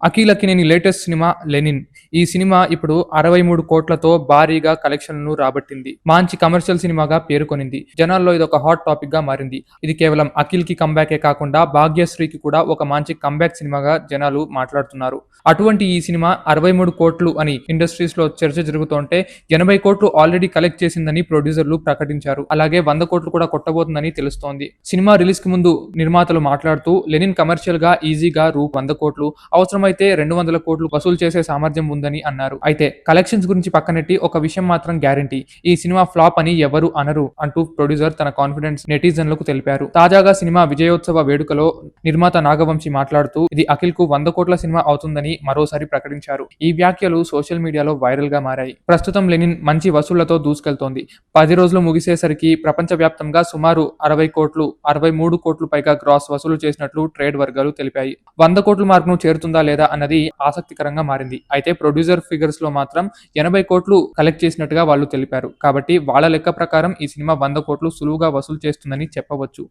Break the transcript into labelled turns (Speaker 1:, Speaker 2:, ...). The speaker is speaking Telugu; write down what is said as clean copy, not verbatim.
Speaker 1: Akhil Akkineni latest cinema 'Lenin'. ఈ సినిమా ఇప్పుడు 63 కోట్లతో భారీగా కలెక్షన్లను రాబట్టింది. మంచి కమర్షియల్ సినిమాగా పేరుకొనింది. జనాల్లో ఇదొక హాట్ టాపిక్ గా మారింది. ఇది కేవలం అఖిల్ కి కంబ్యాకే కాకుండా భాగ్యశ్రీకి కూడా ఒక మంచి కంబ్యాక్ సినిమాగా జనాలు మాట్లాడుతున్నారు. అటువంటి ఈ సినిమా 63 కోట్లు అని ఇండస్ట్రీస్ లో చర్చ జరుగుతుంటే 80 కోట్లు ఆల్రెడీ కలెక్ట్ చేసిందని ప్రొడ్యూసర్లు ప్రకటించారు. అలాగే 100 కోట్లు కూడా కొట్టబోతుందని తెలుస్తోంది. సినిమా రిలీజ్ కి ముందు నిర్మాతలు మాట్లాడుతూ లెనిన్ కమర్షియల్ గా ఈజీగా రూ. 100 కోట్లు అవసరమైతే 200 కోట్లు వసూలు చేసే సామర్థ్యం ఉందని అన్నారు. అయితే కలెక్షన్స్ గురించి పక్కనెట్టి ఒక విషయం మాత్రం గ్యారంటీ, ఈ సినిమా ఫ్లాప్ అని ఎవరు అనరు అంటూ ప్రొడ్యూసర్ తన కాన్ఫిడెన్స్ నెటిజన్లకు తెలిపారు. తాజాగా సినిమా విజయోత్సవ వేడుకలో నిర్మాత నాగవంశి మాట్లాడుతూ ఇది అఖిల్ కు 100 కోట్ల సినిమా అవుతుందని మరోసారి ప్రకటించారు. ఈ వ్యాఖ్యలు సోషల్ మీడియాలో వైరల్ గా మారాయి. ప్రస్తుతం లెనిన్ మంచి వసూళ్లతో దూసుకెళ్తోంది. 10 రోజులు ముగిసేసరికి ప్రపంచవ్యాప్తంగా సుమారు 63 కోట్లు పైగా గ్రాస్ వసూలు చేసినట్లు ట్రేడ్ వర్గాలు తెలిపాయి. 100 కోట్ల మార్కును చేరుతుందా లేదా అన్నది ఆసక్తికరంగా మారింది. అయితే ప్రొడ్యూసర్ ఫిగర్స్ లో మాత్రం 80 కోట్లు కలెక్ట్ చేసినట్టుగా వాళ్ళు తెలిపారు. కాబట్టి వాళ్ళ లెక్క ప్రకారం ఈ సినిమా 100 కోట్లు సులువుగా వసూలు చేస్తుందని చెప్పవచ్చు.